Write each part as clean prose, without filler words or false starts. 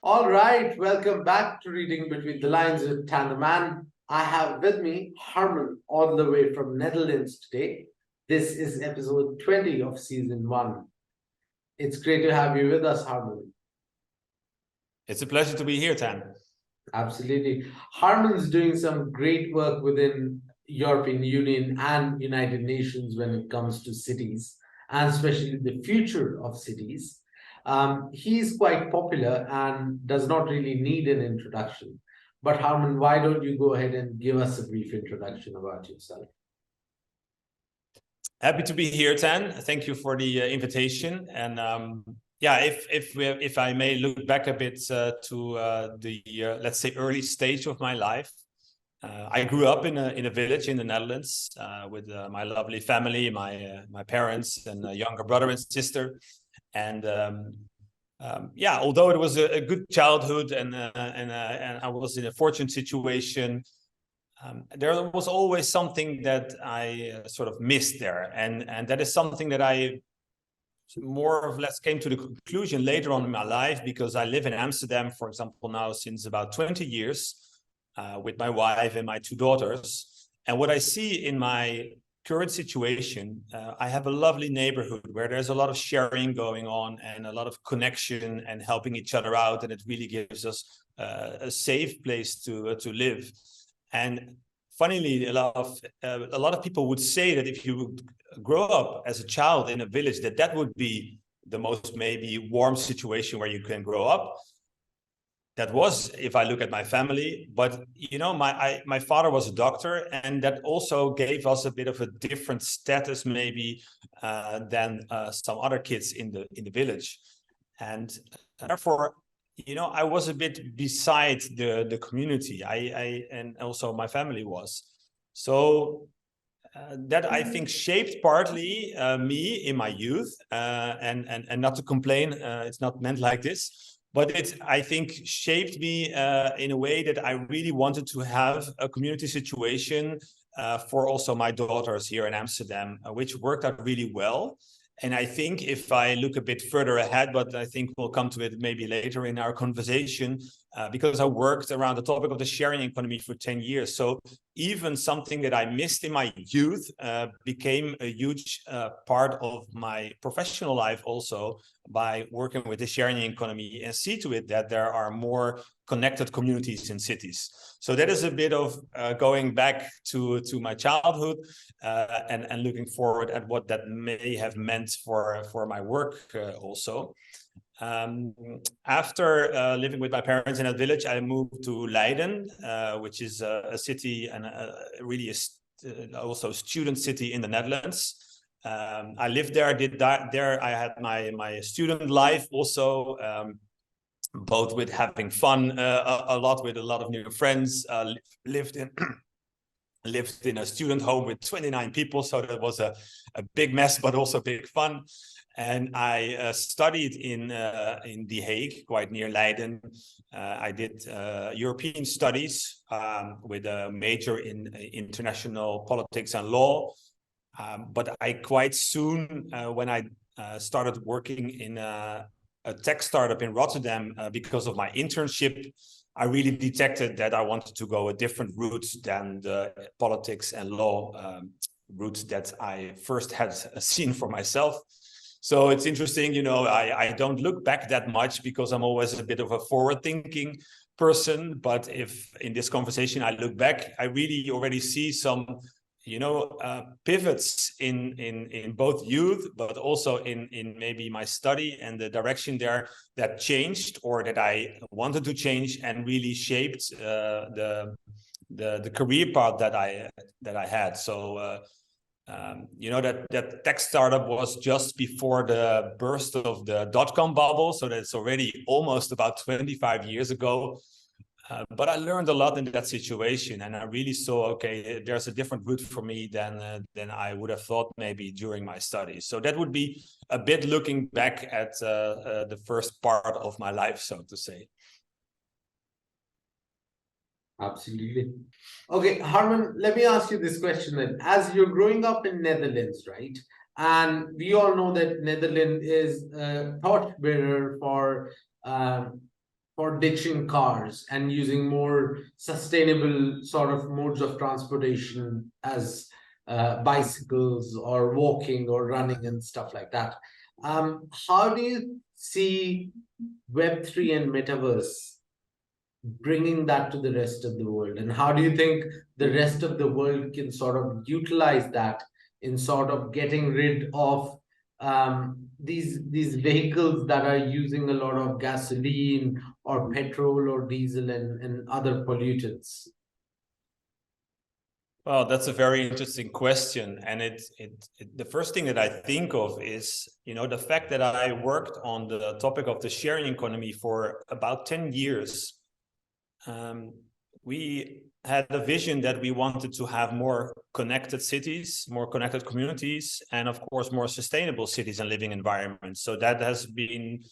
All right, welcome back to Reading Between the Lines with Tandeman. I have with me Harmen all the way from Netherlands today. This is episode 20 of season 1. It's great to have you with us, Harmen. It's a pleasure to be here, Tan. Absolutely. Harmen's doing some great work within European Union and United Nations when it comes to cities, and especially the future of cities. He's quite popular and does not really need an introduction. But Harmen, why don't you go ahead and give us a brief introduction about yourself? Happy to be here, Tan. Thank you for the invitation. And yeah, if I may look back a bit to the let's say early stage of my life, I grew up in a village in the Netherlands with my lovely family, my parents, and a younger brother and sister. And yeah, although it was a good childhood and I was in a fortunate situation, there was always something that I sort of missed there, and that is something that I more or less came to the conclusion later on in my life, because I live in Amsterdam, for example, now since about 20 years with my wife and my 2 daughters. And what I see in my current situation, I have a lovely neighborhood where there's a lot of sharing going on and a lot of connection and helping each other out, and it really gives us a safe place to live. And funnily, a lot of people would say that if you would grow up as a child in a village, that would be the most maybe warm situation where you can grow up. That was, if I look at my family, but you know, my father was a doctor, and that also gave us a bit of a different status maybe than some other kids in the village, and therefore, you know, I was a bit beside the community. I and also my family was. So that I think shaped partly me in my youth, and not to complain, it's not meant like this. But it, I think, shaped me in a way that I really wanted to have a community situation for also my daughters here in Amsterdam, which worked out really well. And I think if I look a bit further ahead, but I think we'll come to it maybe later in our conversation, because I worked around the topic of the sharing economy for 10 years. So even something that I missed in my youth became a huge part of my professional life also, by working with the sharing economy and see to it that there are more connected communities in cities. So that is a bit of going back to my childhood and looking forward at what that may have meant for my work also. After living with my parents in a village, I moved to Leiden, which is a city and really also a student city in the Netherlands. I lived there, I did that there. I had my student life also, both with having fun a lot with a lot of new friends. Lived in a student home with 29 people, so that was a big mess, but also big fun. And I studied in The Hague, quite near Leiden. I did European studies with a major in international politics and law. But I quite soon, when I started working in a tech startup in Rotterdam, because of my internship, I really detected that I wanted to go a different route than the politics and law route that I first had seen for myself. So it's interesting, you know, I don't look back that much because I'm always a bit of a forward-thinking person. But if in this conversation I look back, I really already see some, you know, pivots in both youth, but also in maybe my study and the direction there that changed, or that I wanted to change, and really shaped the career path that I had. So you know, that tech startup was just before the burst of the dot-com bubble, so that's already almost about 25 years ago. But I learned a lot in that situation, and I really saw, okay, there's a different route for me than I would have thought maybe during my studies. So that would be a bit looking back at the first part of my life, so to say. Absolutely. Okay, Harmen, let me ask you this question then. As you're growing up in Netherlands, right? And we all know that Netherlands is a torchbearer for for ditching cars and using more sustainable sort of modes of transportation as bicycles or walking or running and stuff like that. How do you see Web3 and Metaverse bringing that to the rest of the world? And how do you think the rest of the world can sort of utilize that in sort of getting rid of these vehicles that are using a lot of gasoline or petrol or diesel and other pollutants? Well, that's a very interesting question. And the first thing that I think of is, the fact that I worked on the topic of the sharing economy for about 10 years. We had a vision that we wanted to have more connected cities, more connected communities, and of course, more sustainable cities and living environments. So that has been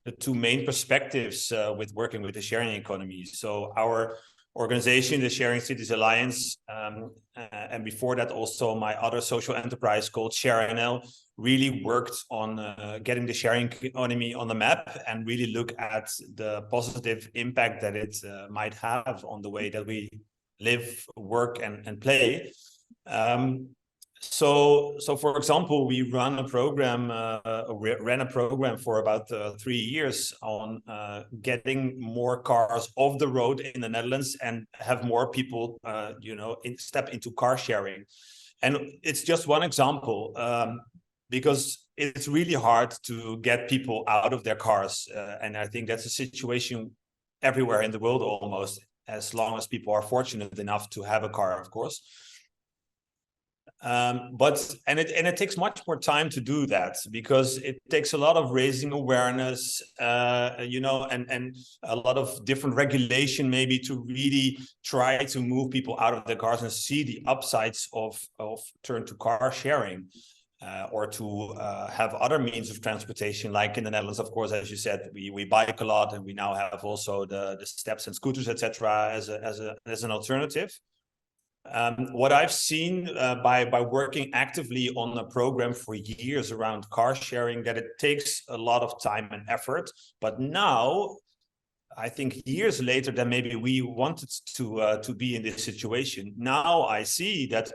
the two main perspectives with working with the sharing economy. So our organization, the Sharing Cities Alliance, and before that also my other social enterprise called ShareNL, really worked on getting the sharing economy on the map and really look at the positive impact that it might have on the way that we live, work, and play. So for example, we ran a program for about 3 years on getting more cars off the road in the Netherlands and have more people, step into car sharing. And it's just one example, because it's really hard to get people out of their cars. And I think that's a situation everywhere in the world almost, as long as people are fortunate enough to have a car, of course. But it takes much more time to do that, because it takes a lot of raising awareness, and a lot of different regulation maybe to really try to move people out of their cars and see the upsides of turn to car sharing, or to have other means of transportation, like in the Netherlands, of course, as you said, we bike a lot, and we now have also the steps and scooters, etc., as an alternative. What I've seen by working actively on a program for years around car sharing, that it takes a lot of time and effort. But now, I think years later than maybe we wanted to be in this situation, now I see that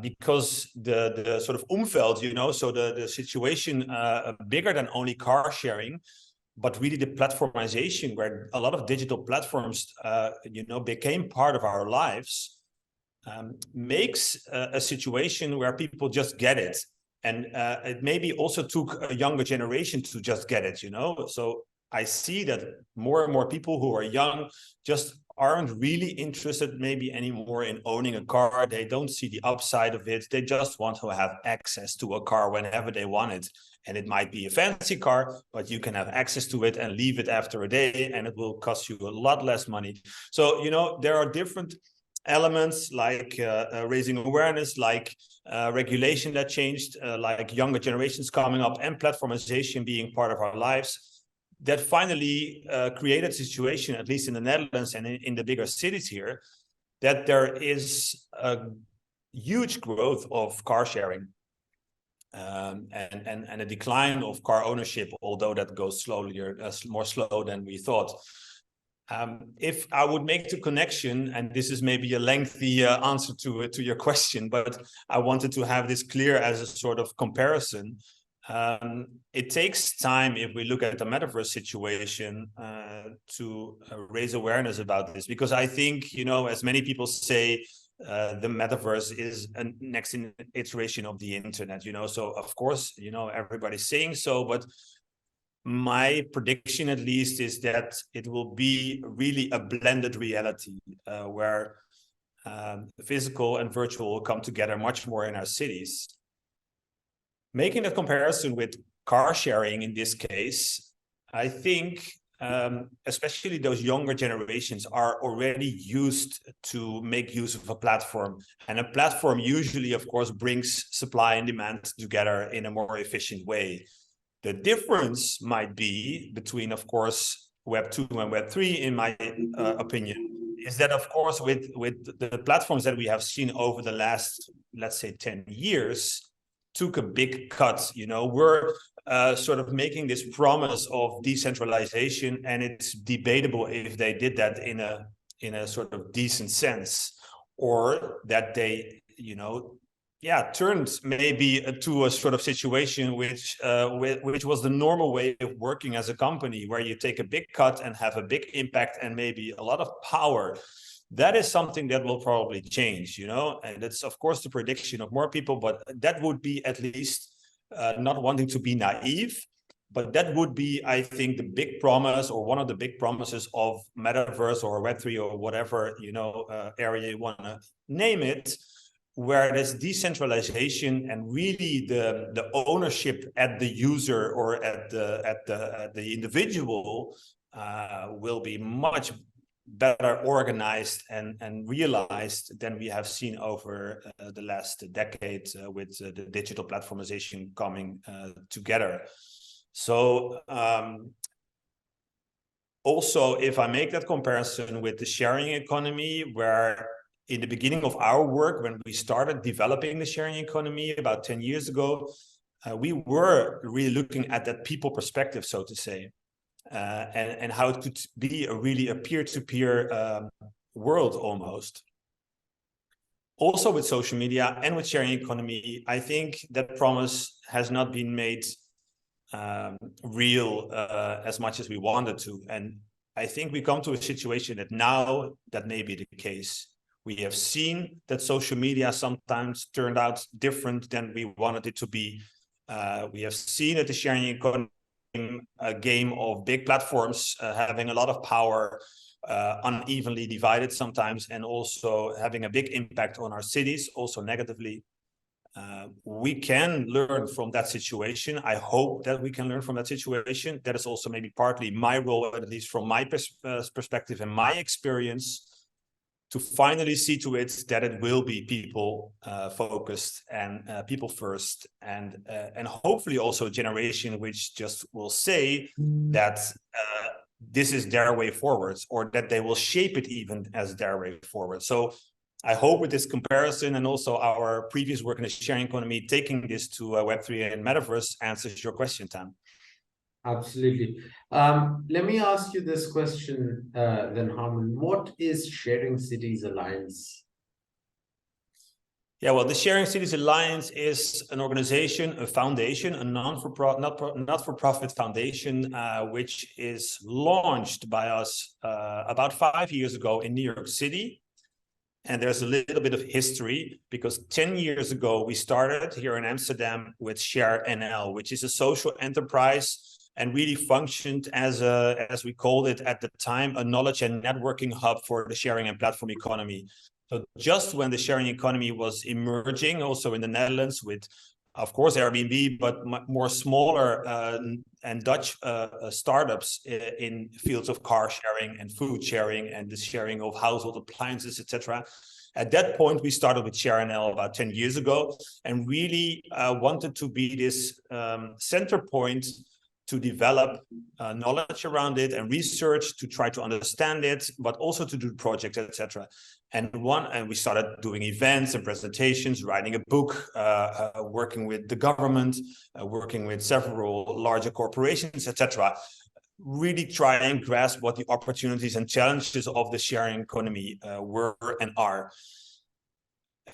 because the sort of umveld, so the situation bigger than only car sharing, but really the platformization, where a lot of digital platforms, became part of our lives. Makes a situation where people just get it. And it maybe also took a younger generation to just get it, So I see that more and more people who are young just aren't really interested maybe anymore in owning a car. They don't see the upside of it. They just want to have access to a car whenever they want it. And it might be a fancy car, but you can have access to it and leave it after a day, and it will cost you a lot less money. So, there are different elements like raising awareness, like regulation that changed, like younger generations coming up, and platformization being part of our lives, that finally created a situation, at least in the Netherlands and in the bigger cities here, that there is a huge growth of car sharing, and a decline of car ownership, although that goes slowly, more slow than we thought. If I would make the connection, and this is maybe a lengthy answer to your question, but I wanted to have this clear as a sort of comparison. It takes time, if we look at the metaverse situation, to raise awareness about this, because I think, as many people say, the metaverse is a next iteration of the internet, so of course, everybody's saying so, but my prediction, at least, is that it will be really a blended reality, where physical and virtual will come together much more in our cities. Making a comparison with car sharing in this case, I think especially those younger generations are already used to make use of a platform. And a platform usually, of course, brings supply and demand together in a more efficient way. The difference might be between, of course, Web 2 and Web 3, in my opinion, is that, of course, with the platforms that we have seen over the last, let's say, 10 years, took a big cut. We're sort of making this promise of decentralization, and it's debatable if they did that in a sort of decent sense, or that they, turned maybe to a sort of situation which was the normal way of working as a company, where you take a big cut and have a big impact and maybe a lot of power. That is something that will probably change, and it's of course the prediction of more people, but that would be at least not wanting to be naive, but that would be, I think, the big promise, or one of the big promises of Metaverse or Web3 or whatever, area you want to name it, where there's decentralization and really the ownership at the user or at the individual will be much better organized and realized than we have seen over the last decade with the digital platformization coming together. So also, if I make that comparison with the sharing economy, where in the beginning of our work, when we started developing the sharing economy about 10 years ago, we were really looking at that people perspective, so to say, and how it could be a peer-to-peer world almost. Also with social media and with sharing economy, I think that promise has not been made real as much as we wanted to. And I think we come to a situation that now that may be the case. We have seen that social media sometimes turned out different than we wanted it to be. We have seen that the sharing economy, a game of big platforms having a lot of power, unevenly divided sometimes, and also having a big impact on our cities, also negatively. We can learn from that situation. I hope that we can learn from that situation. That is also maybe partly my role, at least from my perspective and my experience, to finally see to it that it will be people focused and people first, and hopefully also a generation which just will say that this is their way forward, or that they will shape it even as their way forward. So I hope with this comparison and also our previous work in the sharing economy, taking this to Web3 and Metaverse answers your question, Tam. Absolutely. Let me ask you this question then, Harmen. What is Sharing Cities Alliance? Yeah, well, the Sharing Cities Alliance is an organization, a foundation, a not-for-profit foundation, which is launched by us about 5 years ago in New York City. And there's a little bit of history, because 10 years ago, we started here in Amsterdam with Share NL, which is a social enterprise and really functioned as we called it at the time, a knowledge and networking hub for the sharing and platform economy. So just when the sharing economy was emerging, also in the Netherlands with, of course, Airbnb, but more smaller and Dutch startups in fields of car sharing and food sharing and the sharing of household appliances, etc. At that point, we started with ShareNL about 10 years ago, and really wanted to be this center point to develop knowledge around it and research to try to understand it, but also to do projects, etc. And we started doing events and presentations, writing a book, working with the government, working with several larger corporations, etc. Really try and grasp what the opportunities and challenges of the sharing economy were and are.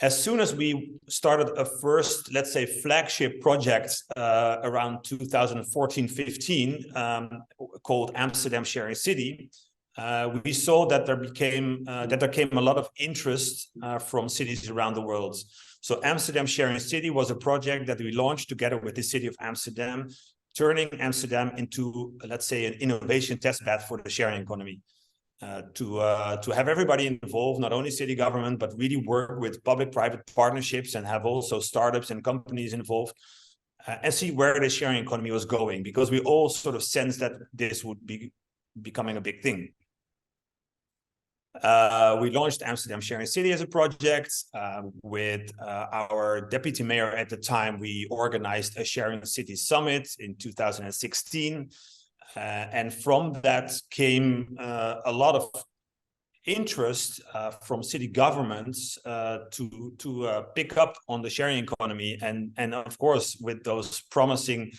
As soon as we started a first, let's say, flagship project around 2014-15, called Amsterdam Sharing City, we saw that there came a lot of interest from cities around the world. So Amsterdam Sharing City was a project that we launched together with the city of Amsterdam, turning Amsterdam into, let's say, an innovation testbed for the sharing economy. To have everybody involved, not only city government, but really work with public-private partnerships and have also startups and companies involved, and see where the sharing economy was going, because we all sort of sensed that this would be becoming a big thing. We launched Amsterdam Sharing City as a project with our deputy mayor at the time. We organized a Sharing City Summit in 2016. And from that came a lot of interest from city governments to pick up on the sharing economy. And of course, with those promising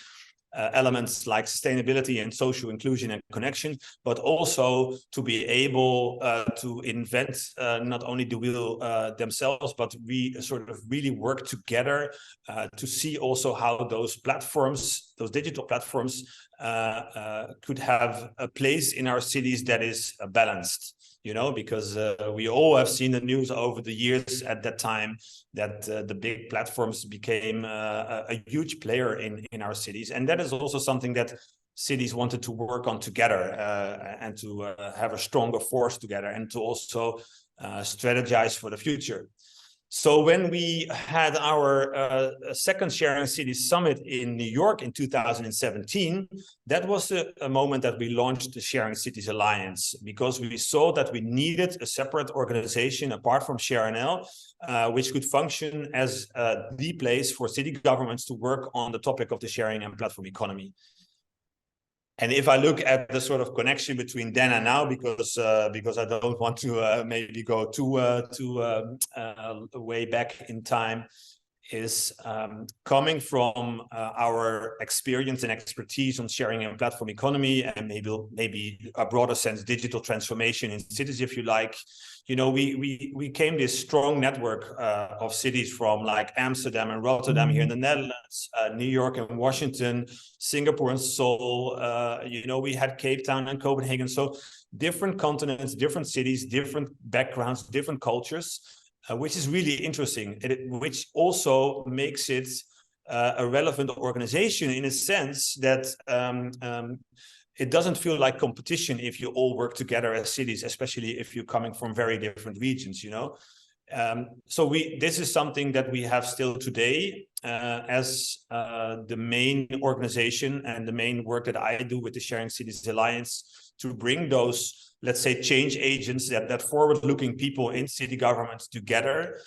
elements like sustainability and social inclusion and connection, but also to be able to invent not only the wheel themselves, but we sort of really work together to see also how those platforms, those digital platforms, could have a place in our cities that is balanced. You know, because we all have seen the news over the years at that time that the big platforms became a huge player in our cities. And that is also something that cities wanted to work on together and to have a stronger force together and to also strategize for the future. So when we had our second Sharing Cities Summit in New York in 2017, that was a moment that we launched the Sharing Cities Alliance, because we saw that we needed a separate organization apart from ShareNL, which could function as the place for city governments to work on the topic of the sharing and platform economy. And if I look at the sort of connection between then and now, because I don't want to maybe go too way back in time, is coming from our experience and expertise on sharing and platform economy, and maybe a broader sense digital transformation in cities, if you like. You know, we came this strong network of cities from like Amsterdam and Rotterdam here in the Netherlands, New York and Washington, Singapore and Seoul. You know, we had Cape Town and Copenhagen. So different continents, different cities, different backgrounds, different cultures, which is really interesting, which also makes it a relevant organization in a sense that it doesn't feel like competition if you all work together as cities, especially if you're coming from very different regions, you know. So this is something that we have still today as the main organization and the main work that I do with the Sharing Cities Alliance, to bring those, let's say, change agents, that forward-looking people in city governments together,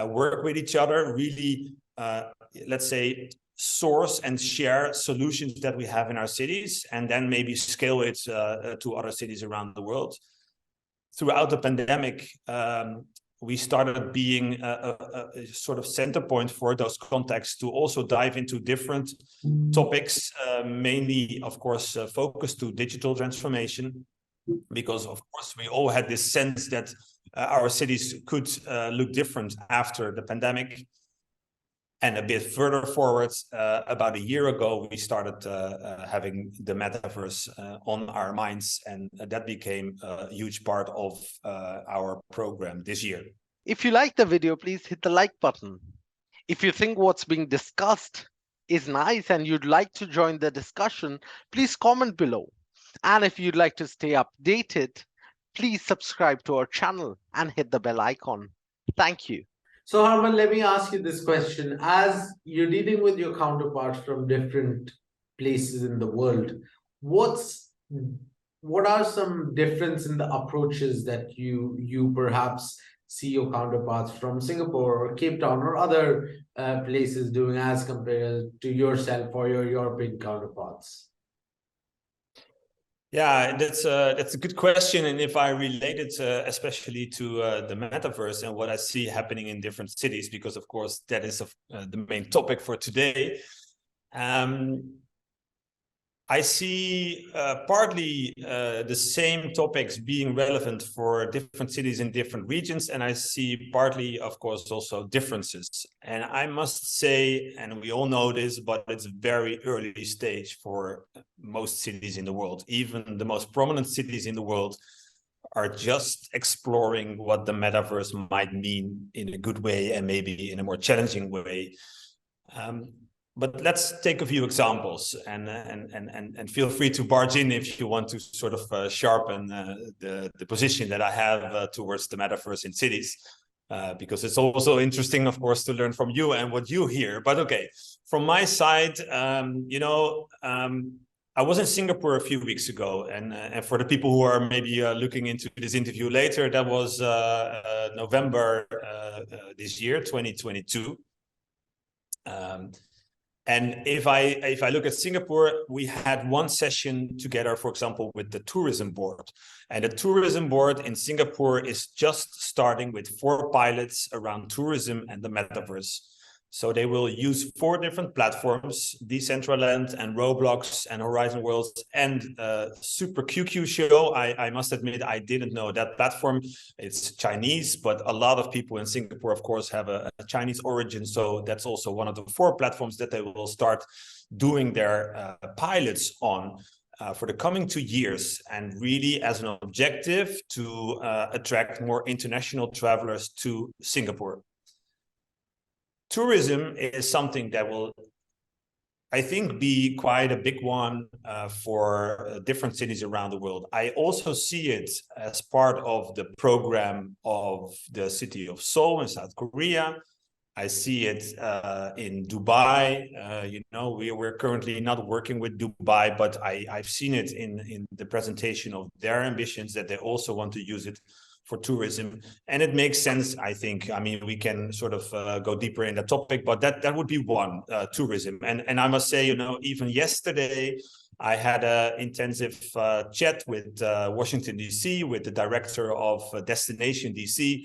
work with each other, really, let's say, source and share solutions that we have in our cities, and then maybe scale it to other cities around the world. Throughout the pandemic, we started being a sort of center point for those contacts to also dive into different topics, mainly, of course, focused to digital transformation, because, of course, we all had this sense that our cities could look different after the pandemic. And a bit further forward, about a year ago, we started having the metaverse on our minds, and that became a huge part of our program this year. If you like the video, please hit the like button. If you think what's being discussed is nice and you'd like to join the discussion, please comment below. And if you'd like to stay updated, please subscribe to our channel and hit the bell icon. Thank you. So Harmen, let me ask you this question. As you're dealing with your counterparts from different places in the world, what are some difference in the approaches that you perhaps see your counterparts from Singapore or Cape Town or other places doing as compared to yourself or your European counterparts? Yeah, that's a good question. And if I relate it especially to the metaverse and what I see happening in different cities, because of course that is the main topic for today, I see partly the same topics being relevant for different cities in different regions, and I see partly, of course, also differences. And I must say, and we all know this, but it's a very early stage for most cities in the world. Even the most prominent cities in the world are just exploring what the metaverse might mean in a good way and maybe in a more challenging way. But let's take a few examples, and feel free to barge in if you want to sort of sharpen the position that I have towards the metaverse in cities, because it's also interesting, of course, to learn from you and what you hear. But okay, from my side, you know, I was in Singapore a few weeks ago, and for the people who are maybe looking into this interview later, that was November this year, 2022. And if I look at Singapore, we had one session together, for example, with the tourism board. And the tourism board in Singapore is just starting with 4 pilots around tourism and the metaverse. So they will use 4 different platforms: Decentraland and Roblox and Horizon Worlds and Super QQ Show. I must admit, I didn't know that platform. It's Chinese, but a lot of people in Singapore, of course, have a Chinese origin. So that's also one of the 4 platforms that they will start doing their pilots on for the coming 2 years, and really as an objective to attract more international travelers to Singapore. Tourism is something that will, I think, be quite a big one for different cities around the world. I also see it as part of the program of the city of Seoul in South Korea. I see it in Dubai. We're currently not working with Dubai, but I've seen it in the presentation of their ambitions that they also want to use it for tourism. And it makes sense, I think. I mean, we can sort of go deeper in the topic, but that would be one, tourism. And I must say, even yesterday, I had an intensive chat with Washington, D.C., with the director of Destination D.C.,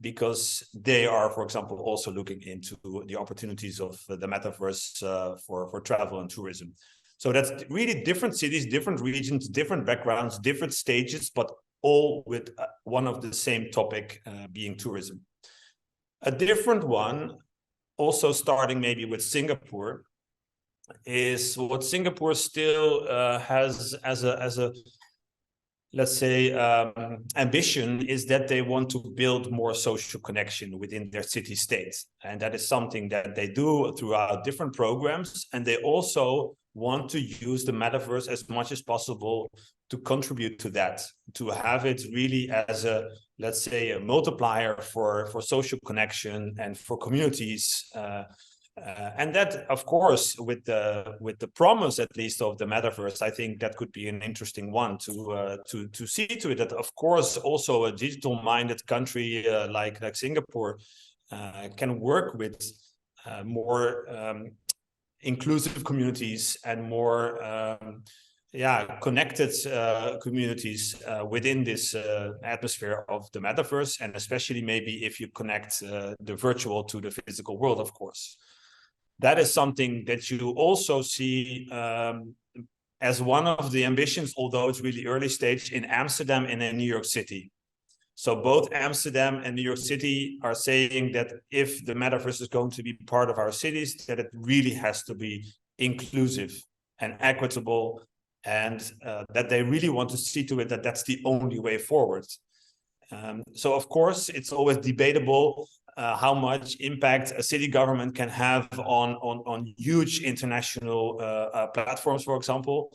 because they are, for example, also looking into the opportunities of the metaverse for travel and tourism. So that's really different cities, different regions, different backgrounds, different stages, but all with one of the same topic, being tourism. A different one, also starting maybe with Singapore, is what Singapore still has as a let's say, ambition, is that they want to build more social connection within their city states. And that is something that they do throughout different programs. And they also want to use the metaverse as much as possible to contribute to that, to have it really as a, let's say, a multiplier for social connection and for communities. And that, of course, with the promise, at least, of the metaverse, I think that could be an interesting one to see to it. That, of course, also a digital-minded country like Singapore can work with more inclusive communities and more connected communities within this atmosphere of the metaverse, and especially maybe if you connect the virtual to the physical world, of course. That is something that you also see as one of the ambitions, although it's really early stage, in Amsterdam and in New York City. So both Amsterdam and New York City are saying that if the metaverse is going to be part of our cities, that it really has to be inclusive and equitable, and that they really want to see to it that that's the only way forward. So, of course, it's always debatable how much impact a city government can have on huge international platforms, for example.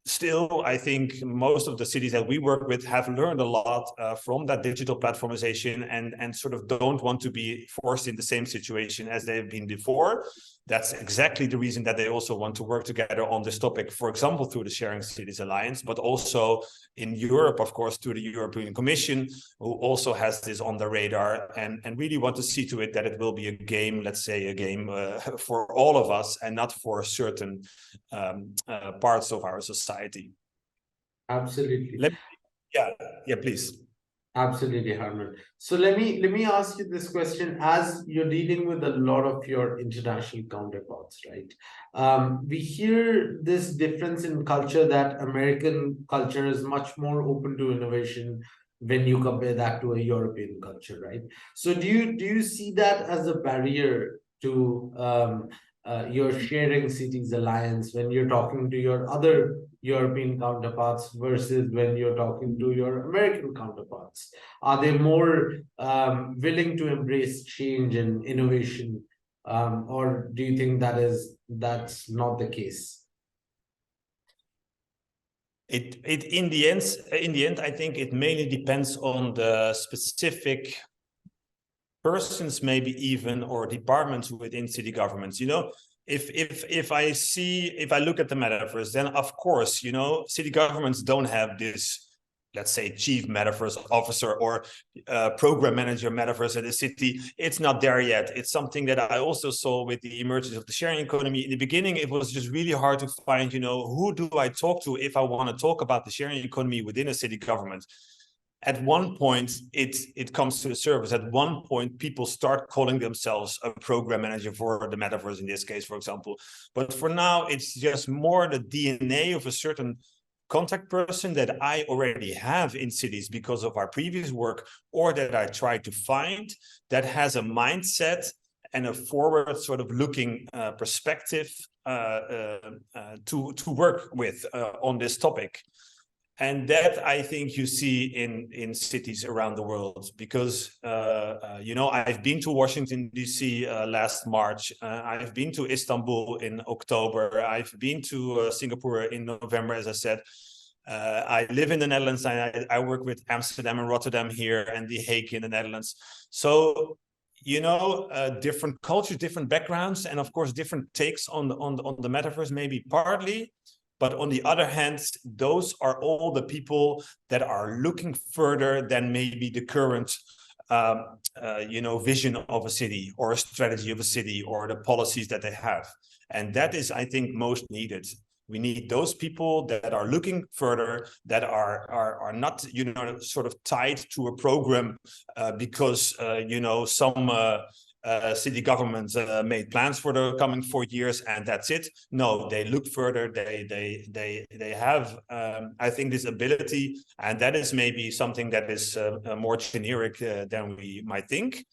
Still, I think most of the cities that we work with have learned a lot from that digital platformization, and sort of don't want to be forced in the same situation as they've been before. That's exactly the reason that they also want to work together on this topic, for example, through the Sharing Cities Alliance, but also in Europe, of course, through the European Commission, who also has this on the radar, and really want to see to it that it will be a game, let's say a game for all of us, and not for certain parts of our society. Absolutely. Yeah, please. Absolutely, Harmen. So let me ask you this question. As you're dealing with a lot of your international counterparts, right? We hear this difference in culture, that American culture is much more open to innovation when you compare that to a European culture, right? So do you see that as a barrier to your Sharing Cities Alliance when you're talking to your other European counterparts versus when you're talking to your American counterparts? Are they more willing to embrace change and innovation, or do you think that's not the case? In the end, I think it mainly depends on the specific persons, maybe even, or departments within city governments. If I look at the metaverse, then of course, city governments don't have this, let's say, chief metaverse officer or program manager metaverse at the city. It's not there yet. It's something that I also saw with the emergence of the sharing economy. In the beginning, it was just really hard to find, who do I talk to if I want to talk about the sharing economy within a city government? at one point it comes to the surface. At one point, people start calling themselves a program manager for the metaverse in this case, for example. But for now, it's just more the DNA of a certain contact person that I already have in cities because of our previous work, or that I try to find, that has a mindset and a forward sort of looking perspective to work with on this topic. And that I think you see in cities around the world, because you know, I've been to Washington DC last March. I've been to Istanbul in October. I've been to Singapore in November, as I said. I live in the Netherlands. I work with Amsterdam and Rotterdam here, and The Hague in the Netherlands. So you know, different cultures, different backgrounds, and of course different takes on the metaverse, maybe partly. But on the other hand, those are all the people that are looking further than maybe the current, you know, vision of a city or a strategy of a city or the policies that they have. And that is, I think, most needed. We need those people that are looking further, that are not, you know, sort of tied to a program because, you know, some city governments made plans for the coming 4 years and that's it. No, they look further. They have, I think, this ability, and that is maybe something that is more generic than we might think.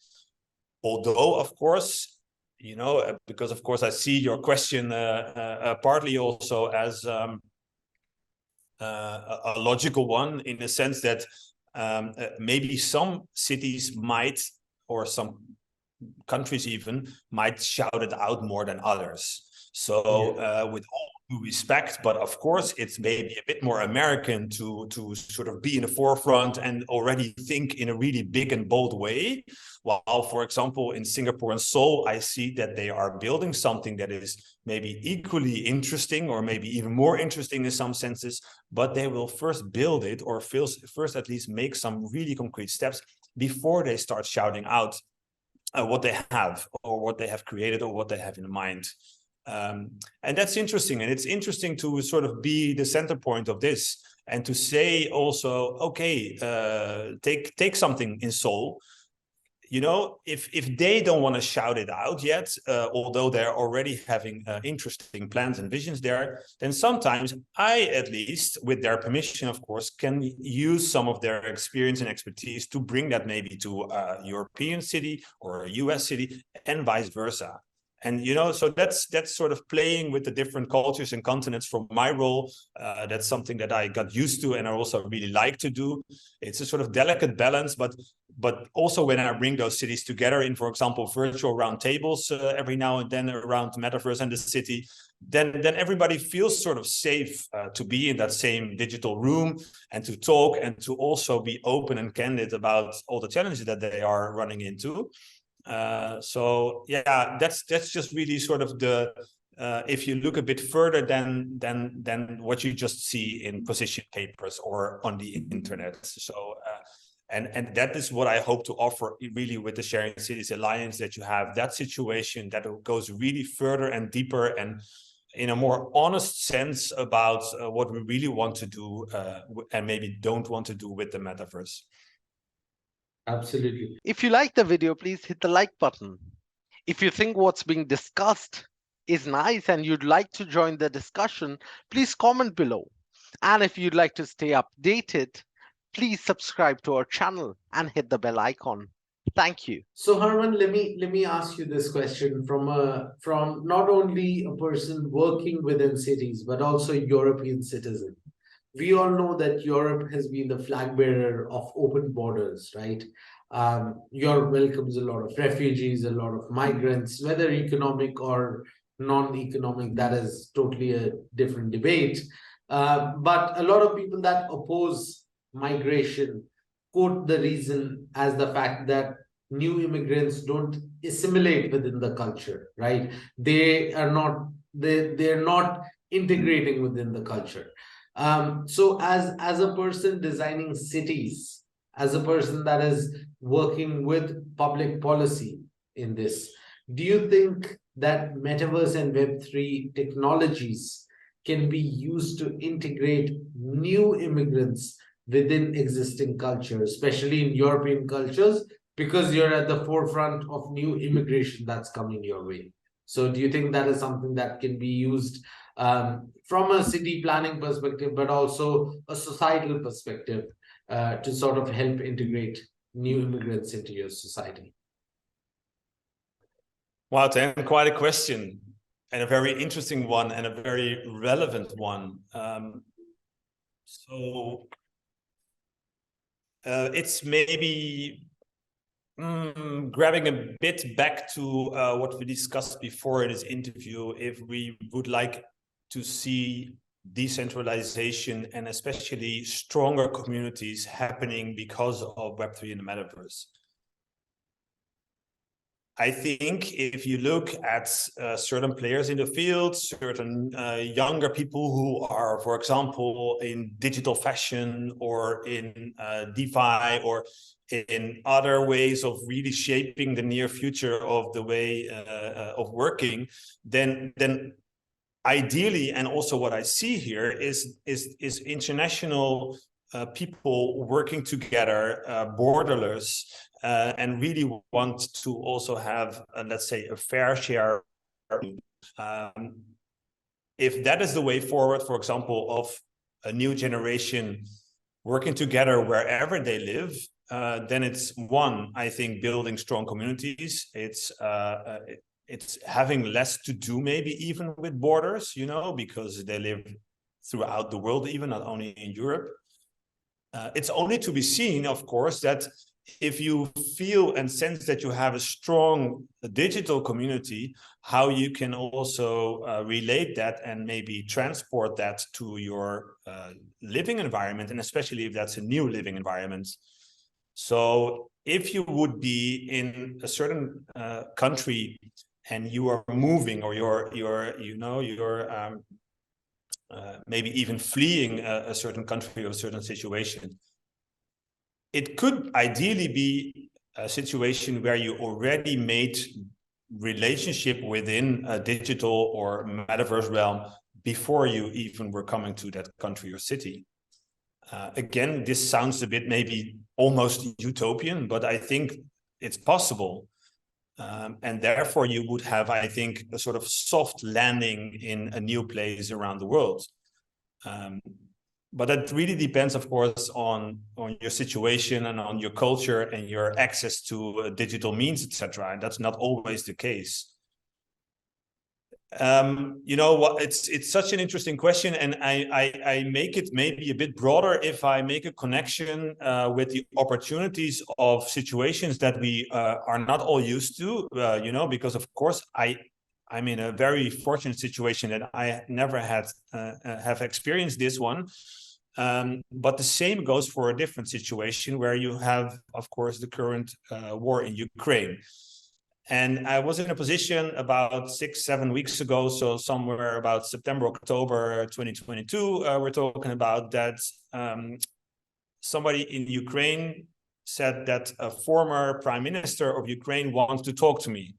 Although, of course, you know, because of course I see your question partly also as a logical one, in the sense that maybe some cities might, or some countries even, might shout it out more than others. So with all due respect, but of course it's maybe a bit more American to sort of be in the forefront and already think in a really big and bold way. While, for example, in Singapore and Seoul, I see that they are building something that is maybe equally interesting, or maybe even more interesting in some senses, but they will first build it, or first at least make some really concrete steps before they start shouting out what they have, or what they have created, or what they have in mind. And that's interesting. And it's interesting to sort of be the center point of this, and to say also, okay, take something in Seoul. You know, if they don't want to shout it out yet, although they're already having interesting plans and visions there, then sometimes I, at least with their permission, of course, can use some of their experience and expertise to bring that maybe to a European city or a US city, and vice versa. And, you know, so that's sort of playing with the different cultures and continents from my role. That's something that I got used to and I also really like to do. It's a sort of delicate balance, but also when I bring those cities together in, for example, virtual roundtables every now and then around the metaverse and the city, then everybody feels sort of safe to be in that same digital room and to talk, and to also be open and candid about all the challenges that they are running into. So yeah, that's just really sort of the if you look a bit further than what you just see in position papers or on the internet. So and that is what I hope to offer really with the Sharing Cities Alliance, that you have that situation that goes really further and deeper and in a more honest sense about what we really want to do and maybe don't want to do with the metaverse. Absolutely. If you like the video, please hit the like button. If you think what's being discussed is nice and you'd like to join the discussion, please comment below. And if you'd like to stay updated, please subscribe to our channel and hit the bell icon. Thank you. So Harmen, let me ask you this question from not only a person working within cities, but also a European citizen. We all know that Europe has been the flag bearer of open borders, right? Europe welcomes a lot of refugees, a lot of migrants, whether economic or non-economic, that is totally a different debate. But a lot of people that oppose migration quote the reason as the fact that new immigrants don't assimilate within the culture, right? They're not integrating within the culture. So as a person designing cities, as a person that is working with public policy in this, do you think that Metaverse and Web3 technologies can be used to integrate new immigrants within existing cultures, especially in European cultures, because you're at the forefront of new immigration that's coming your way. So do you think that is something that can be used from a city planning perspective, but also a societal perspective, to sort of help integrate new immigrants into your society? Wow, Tan, quite a question, and a very interesting one, and a very relevant one. It's maybe grabbing a bit back to what we discussed before in this interview. If we would like to see decentralization and especially stronger communities happening because of Web3 and the Metaverse. I think if you look at certain players in the field, certain younger people who are, for example, in digital fashion or in DeFi or in other ways of really shaping the near future of the way of working, then ideally, and also what I see here is international people working together, borderless, and really want to also have, let's say, a fair share. If that is the way forward, for example, of a new generation working together wherever they live, then it's one, I think, building strong communities. It's having less to do, maybe even with borders, you know, because they live throughout the world, even not only in Europe. It's only to be seen, of course, that if you feel and sense that you have a strong digital community, how you can also relate that and maybe transport that to your living environment, and especially if that's a new living environment. So if you would be in a certain country and you are moving, or you're maybe even fleeing a certain country or a certain situation, it could ideally be a situation where you already made relationship within a digital or metaverse realm before you even were coming to that country or city. Again, this sounds a bit maybe almost utopian, but I think it's possible. And therefore you would have, I think, a sort of soft landing in a new place around the world. But that really depends, of course, on your situation and on your culture and your access to digital means, etc. And that's not always the case. You know what? It's such an interesting question, and I make it maybe a bit broader if I make a connection with the opportunities of situations that we are not all used to. You know, because of course I'm in a very fortunate situation that I never had have experienced this one. But the same goes for a different situation where you have, of course, the current war in Ukraine. And I was in a position about 6-7 weeks ago, so somewhere about September, October 2022, we're talking about that. Somebody in Ukraine said that a former prime minister of Ukraine wants to talk to me.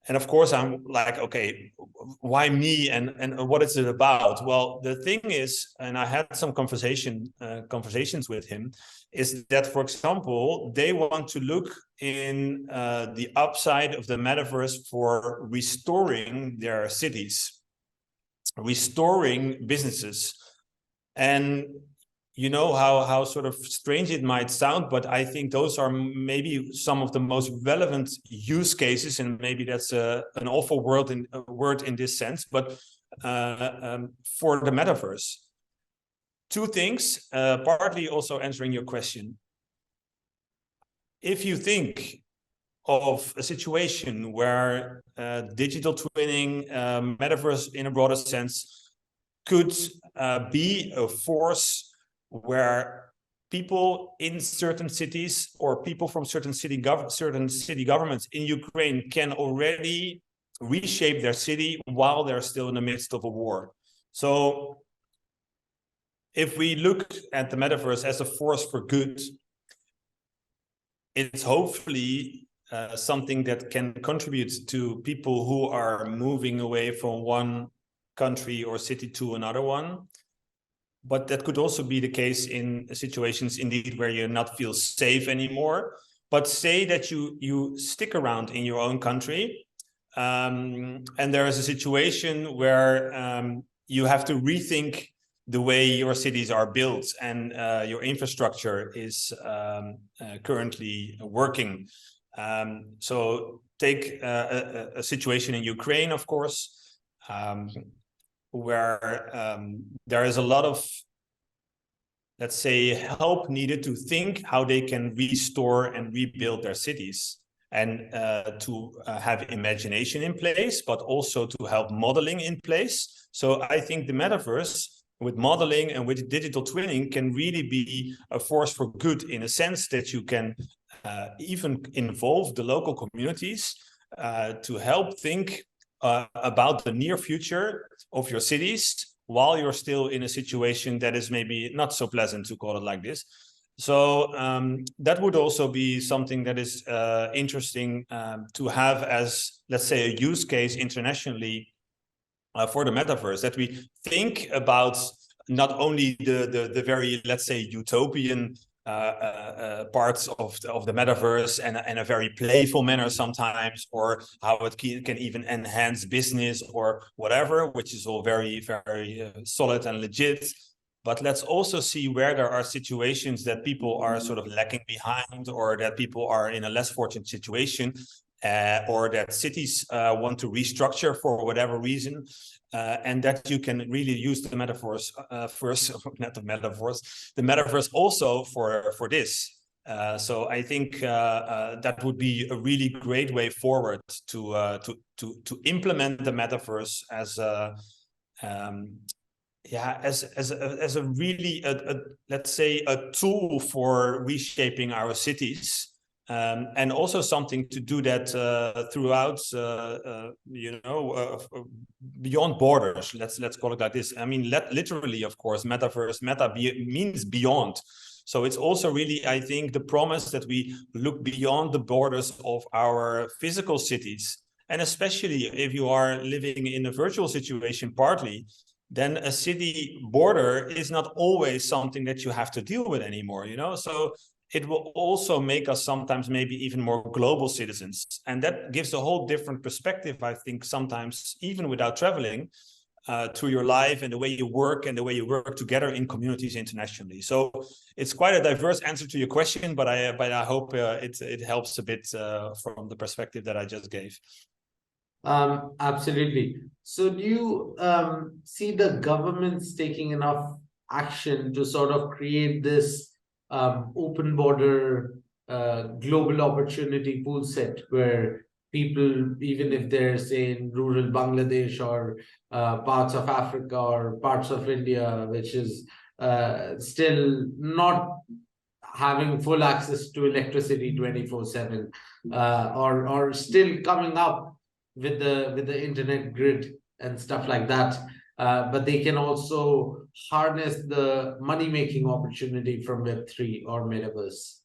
And of course, I'm like, okay, why me, and what is it about? Well, the thing is, and I had some conversations with him, is that, for example, they want to look in the upside of the metaverse for restoring their cities, restoring businesses. And you know how sort of strange it might sound, but I think those are maybe some of the most relevant use cases, and maybe that's an awful word in this sense, but for the metaverse. Two things, partly also answering your question. If you think of a situation where digital twinning, metaverse in a broader sense, could be a force where people in certain cities or people from certain city governments in Ukraine can already reshape their city while they're still in the midst of a war. So if we look at the metaverse as a force for good, it's hopefully something that can contribute to people who are moving away from one country or city to another one. but that could also be the case in situations indeed where you not feel safe anymore. But say that you stick around in your own country, and there is a situation where you have to rethink the way your cities are built and your infrastructure is currently working. So take a situation in Ukraine, of course, where there is a lot of, let's say, help needed to think how they can restore and rebuild their cities, and to have imagination in place, but also to help modeling in place. So I think the metaverse with modeling and with digital twinning can really be a force for good, in a sense that you can even involve the local communities to help think about the near future of your cities while you're still in a situation that is maybe not so pleasant, to call it like this. So that would also be something that is interesting to have as, let's say, a use case internationally for the metaverse, that we think about not only the very, let's say, utopian parts of the metaverse and a very playful manner sometimes, or how it can even enhance business or whatever, which is all very, very solid and legit. But let's also see where there are situations that people are sort of lacking behind, or that people are in a less fortunate situation, or that cities want to restructure for whatever reason, and that you can really use the metaverse the metaverse also for this. So I think that would be a really great way forward to implement the metaverse as a as a really let's say a tool for reshaping our cities. And also something to do that throughout, beyond borders. Let's call it like this. I mean, literally, of course, metaverse, means beyond. So it's also really, I think, the promise that we look beyond the borders of our physical cities, and especially if you are living in a virtual situation, partly, then a city border is not always something that you have to deal with anymore. So it will also make us sometimes maybe even more global citizens. And that gives a whole different perspective, I think, sometimes even without traveling, to your life and the way you work and the way you work together in communities internationally. So it's quite a diverse answer to your question, but I hope it helps a bit from the perspective that I just gave. Absolutely. So do you see the governments taking enough action to sort of create this open border global opportunity pool set, where people, even if they're, say, in rural Bangladesh or parts of Africa or parts of India, which is still not having full access to electricity 24/7, or still coming up with the internet grid and stuff like that, but they can also harness the money-making opportunity from Web3 or Metaverse?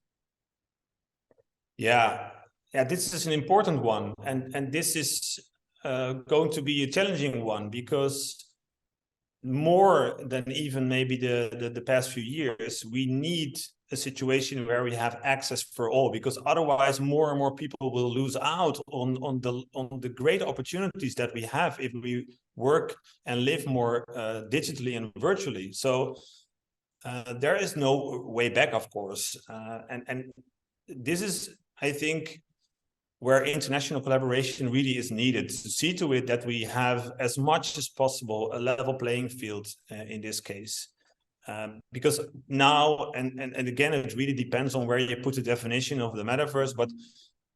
Yeah, this is an important one, and this is going to be a challenging one, because more than even maybe the past few years, we need a situation where we have access for all, because otherwise more and more people will lose out on the great opportunities that we have if we work and live more digitally and virtually. So there is no way back, of course, and this is, I think, where international collaboration really is needed, to see to it that we have as much as possible a level playing field in this case. Because now, and again, it really depends on where you put the definition of the metaverse, but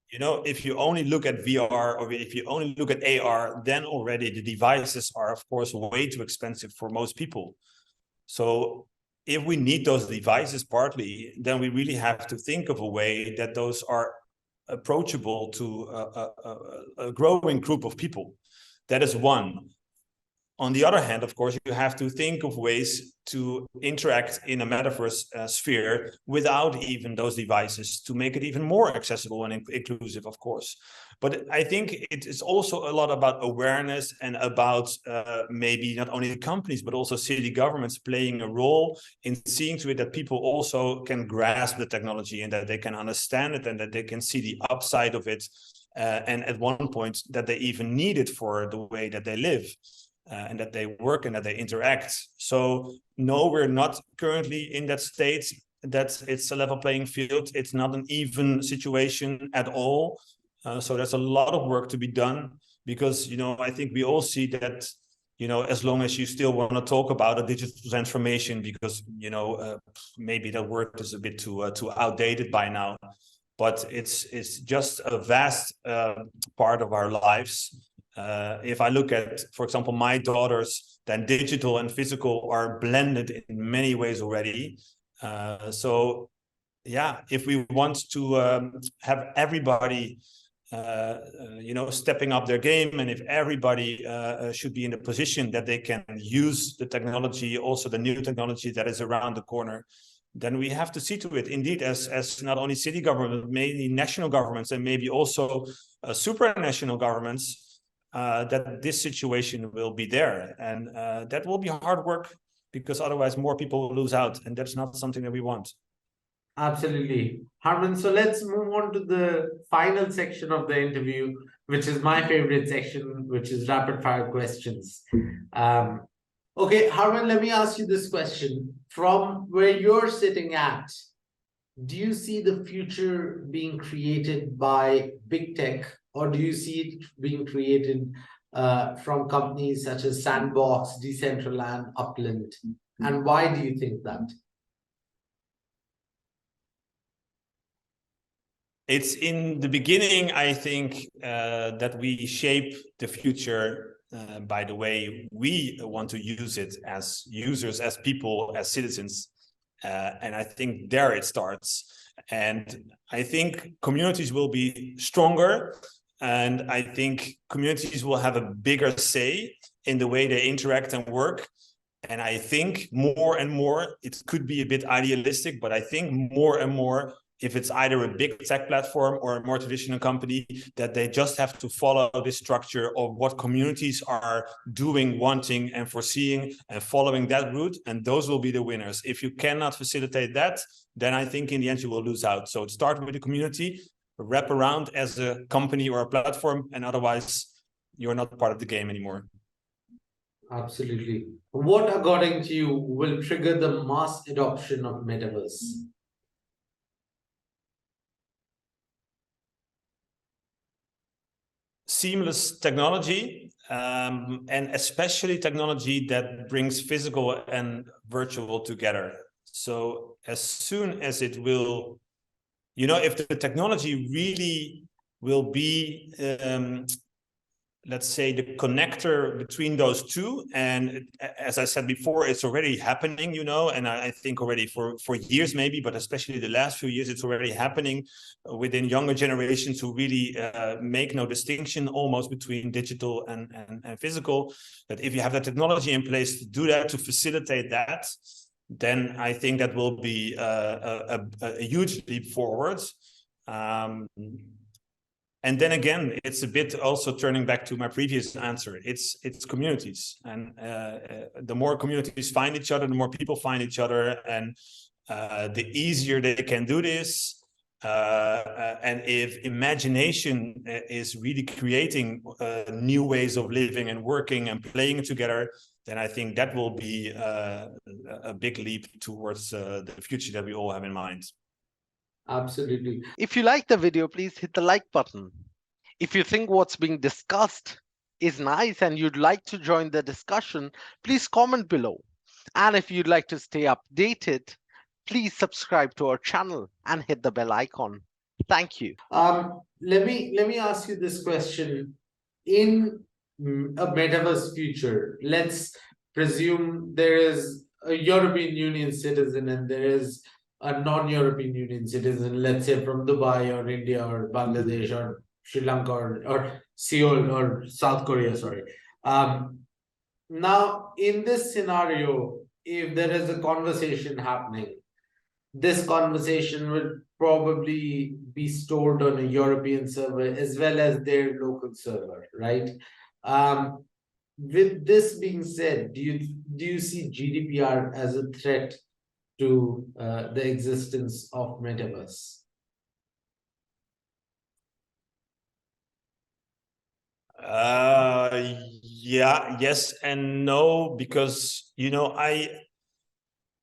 if you only look at VR or if you only look at AR, then already the devices are, of course, way too expensive for most people. So if we need those devices partly, then we really have to think of a way that those are approachable to a growing group of people. That is one. On the other hand, of course, you have to think of ways to interact in a metaverse sphere without even those devices, to make it even more accessible and inclusive, of course. But I think it is also a lot about awareness and about maybe not only the companies, but also city governments playing a role in seeing to it that people also can grasp the technology and that they can understand it and that they can see the upside of it. And at one point that they even need it for the way that they live and that they work and that they interact. So no, we're not currently in that state that it's a level playing field. It's not an even situation at all. So there's a lot of work to be done because, I think we all see that, as long as you still want to talk about a digital transformation, because, maybe that word is a bit too outdated by now, but it's just a vast part of our lives. If I look at, for example, my daughters, then digital and physical are blended in many ways already. So yeah, if we want to have everybody stepping up their game, and if everybody should be in a position that they can use the technology, also the new technology that is around the corner, then we have to see to it, indeed, as not only city government, maybe national governments, and maybe also supranational governments, that this situation will be there. And that will be hard work, because otherwise more people will lose out, and that's not something that we want. Absolutely. Harmen, so let's move on to the final section of the interview, which is my favorite section, which is rapid fire questions. Okay, Harmen, let me ask you this question. From where you're sitting at, do you see the future being created by big tech, or do you see it being created from companies such as Sandbox, Decentraland, Upland? And why do you think that? It's in the beginning, I think, that we shape the future by the way we want to use it as users, as people, as citizens. And I think there it starts. And I think communities will be stronger. And I think communities will have a bigger say in the way they interact and work. And I think more and more, it could be a bit idealistic, but I think more and more, if it's either a big tech platform or a more traditional company, that they just have to follow this structure of what communities are doing, wanting, and foreseeing, and following that route. And those will be the winners. If you cannot facilitate that, then I think in the end you will lose out. So start with the community, wrap around as a company or a platform, and otherwise you're not part of the game anymore. Absolutely. What, according to you, will trigger the mass adoption of Metaverse? Seamless technology, and especially technology that brings physical and virtual together. So as soon as it will, if the technology really will be, let's say, the connector between those two. And as I said before, it's already happening, and I think already for years maybe, but especially the last few years, it's already happening within younger generations who really make no distinction almost between digital and physical. That if you have the technology in place to do that, to facilitate that, then I think that will be a huge leap forward. And then again, it's a bit also turning back to my previous answer. It's communities, and the more communities find each other, the more people find each other, and the easier they can do this. And if imagination is really creating new ways of living and working and playing together, then I think that will be a big leap towards the future that we all have in mind. Absolutely. If you like the video, please hit the like button. If you think what's being discussed is nice and you'd like to join the discussion, please comment below. And if you'd like to stay updated, please subscribe to our channel and hit the bell icon. Thank you. Let me ask you this question. In a metaverse future, let's presume there is a European Union citizen and there is a non-European Union citizen, let's say from Dubai or India or Bangladesh or Sri Lanka or Seoul or South Korea, sorry. Now, in this scenario, if there is a conversation happening, this conversation will probably be stored on a European server as well as their local server, right? Um, with this being said, do you see GDPR as a threat to the existence of Metaverse? Yeah, yes and no, because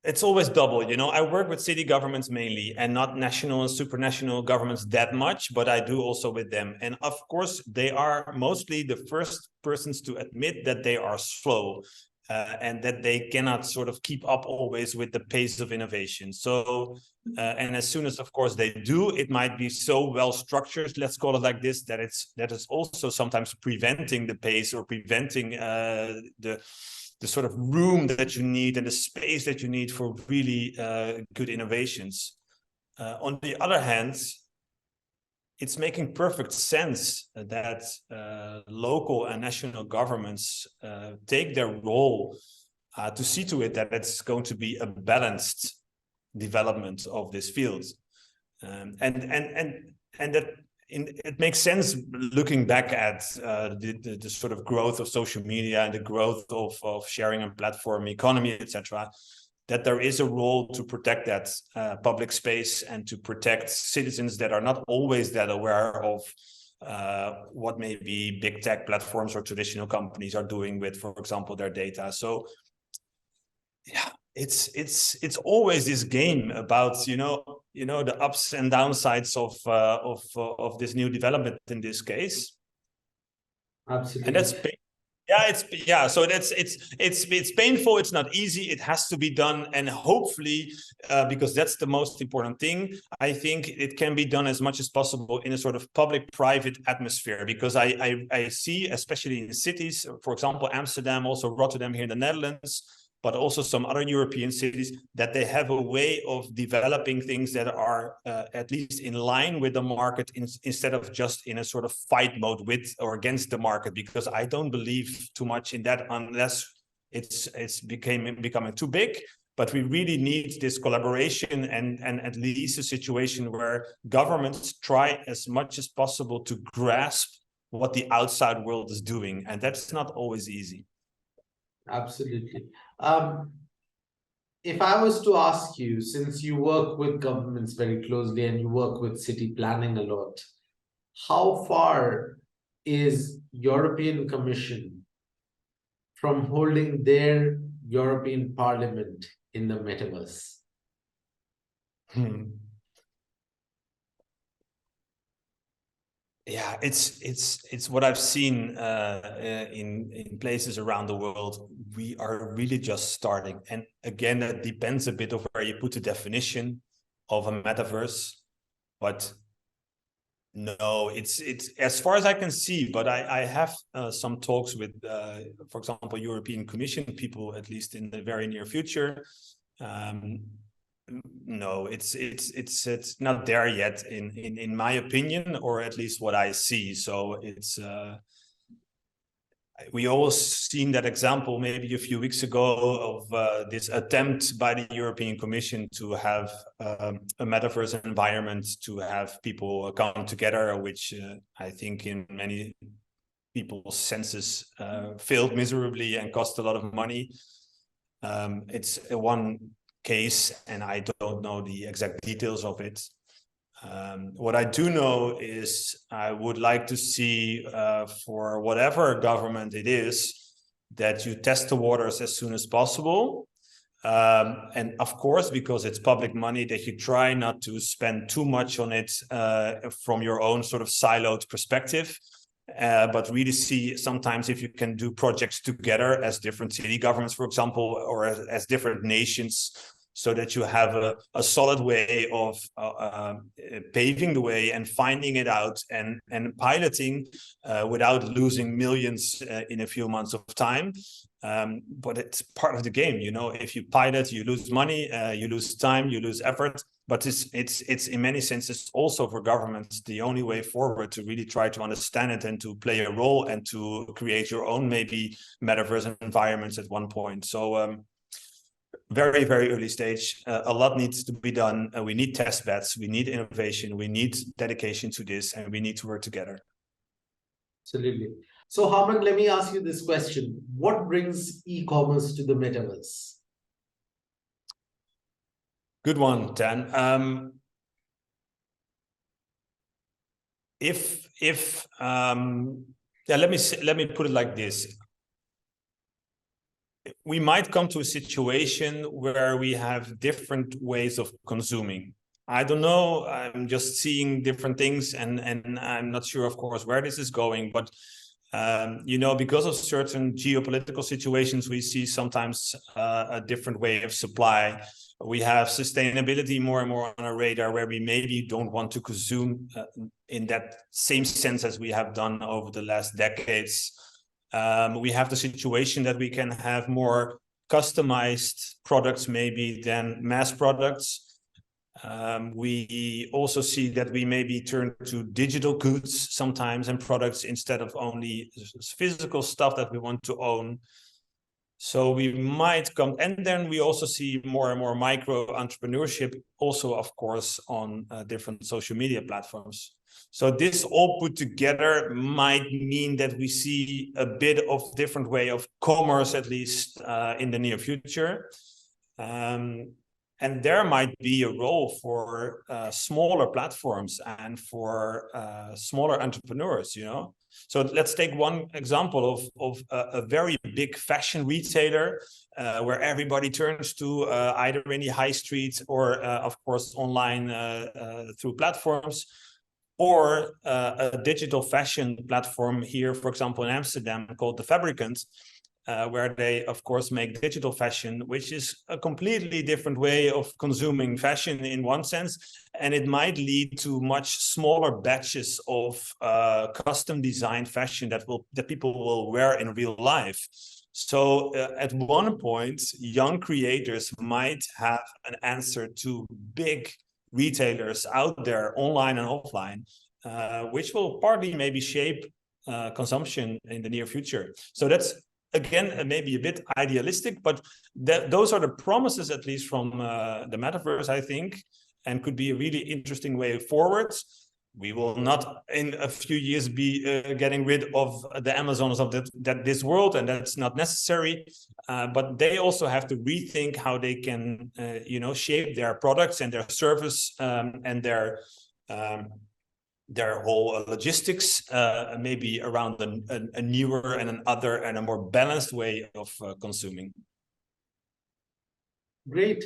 it's always double. I work with city governments mainly and not national and supranational governments that much, but I do also with them. And of course, they are mostly the first persons to admit that they are slow and that they cannot sort of keep up always with the pace of innovation. So, and as soon as, of course, they do, it might be so well structured, let's call it like this, that is also sometimes preventing the pace or preventing the sort of room that you need and the space that you need for really good innovations. On the other hand, it's making perfect sense that local and national governments take their role to see to it that it's going to be a balanced development of this field. And that it makes sense looking back at the sort of growth of social media and the growth of sharing and platform economy, etc., that there is a role to protect that public space and to protect citizens that are not always that aware of what maybe big tech platforms or traditional companies are doing with, for example, their data. So yeah, it's always this game about the ups and downsides of this new development in this case. Absolutely. And that's so it's painful, it's not easy, it has to be done, and hopefully because that's the most important thing, I think it can be done as much as possible in a sort of public-private atmosphere, because I see, especially in cities, for example Amsterdam, also Rotterdam here in the Netherlands, but also some other European cities, that they have a way of developing things that are at least in line with the market instead of just in a sort of fight mode with or against the market, because I don't believe too much in that unless it's becoming too big. But we really need this collaboration and at least a situation where governments try as much as possible to grasp what the outside world is doing. And that's not always easy. Absolutely. If I was to ask you, since you work with governments very closely and you work with city planning a lot, how far is European Commission from holding their European Parliament in the Metaverse? Yeah, it's what I've seen in places around the world. We are really just starting, and again, that depends a bit of where you put the definition of a metaverse. But no, it's as far as I can see. But I have some talks with, for example, European Commission people, at least in the very near future. No, it's not there yet in my opinion, or at least what I see. So it's we all seen that example maybe a few weeks ago of this attempt by the European Commission to have a metaverse environment, to have people come together, which I think in many people's senses failed miserably and cost a lot of money. It's one case, and I don't know the exact details of it. What I do know is I would like to see for whatever government it is, that you test the waters as soon as possible. And of course, because it's public money, that you try not to spend too much on it from your own sort of siloed perspective. But really see sometimes if you can do projects together as different city governments, for example, or as different nations, so that you have a solid way of paving the way and finding it out and piloting without losing millions in a few months of time. But it's part of the game, if you pilot, you lose money, you lose time, you lose effort. But it's in many senses also for governments the only way forward to really try to understand it and to play a role and to create your own maybe metaverse environments at one point. So very, very early stage. A lot needs to be done. We need test beds, we need innovation, we need dedication to this, and we need to work together. Absolutely. So, Harmen, let me ask you this question. What brings e-commerce to the metaverse? Good one, Dan. Let me put it like this. We might come to a situation where we have different ways of consuming. I don't know. I'm just seeing different things, and I'm not sure, of course, where this is going. But you know, because of certain geopolitical situations, we see sometimes a different way of supply. We have sustainability more and more on our radar, where we maybe don't want to consume in that same sense as we have done over the last decades. We have the situation that we can have more customized products maybe than mass products. We also see that we maybe turn to digital goods sometimes and products instead of only physical stuff that we want to own. So we might come, and then we also see more and more micro entrepreneurship also, of course, on different social media platforms. So this all put together might mean that we see a bit of different way of commerce, at least in the near future. And there might be a role for smaller platforms and for smaller entrepreneurs, you know. So let's take one example of a very big fashion retailer where everybody turns to either in the high streets or, of course, online through platforms, or a digital fashion platform here, for example, in Amsterdam called The Fabricant, where they, of course, make digital fashion, which is a completely different way of consuming fashion in one sense. And it might lead to much smaller batches of custom designed fashion that people will wear in real life. So at one point, young creators might have an answer to big retailers out there, online and offline, which will partly maybe shape consumption in the near future. So that's, again, maybe a bit idealistic, but those are the promises, at least from the metaverse, I think, and could be a really interesting way forward. We will not in a few years be getting rid of the Amazons of this world, and that's not necessary. But they also have to rethink how they can, shape their products and their service and their whole logistics, maybe around a newer and a more balanced way of consuming. Great.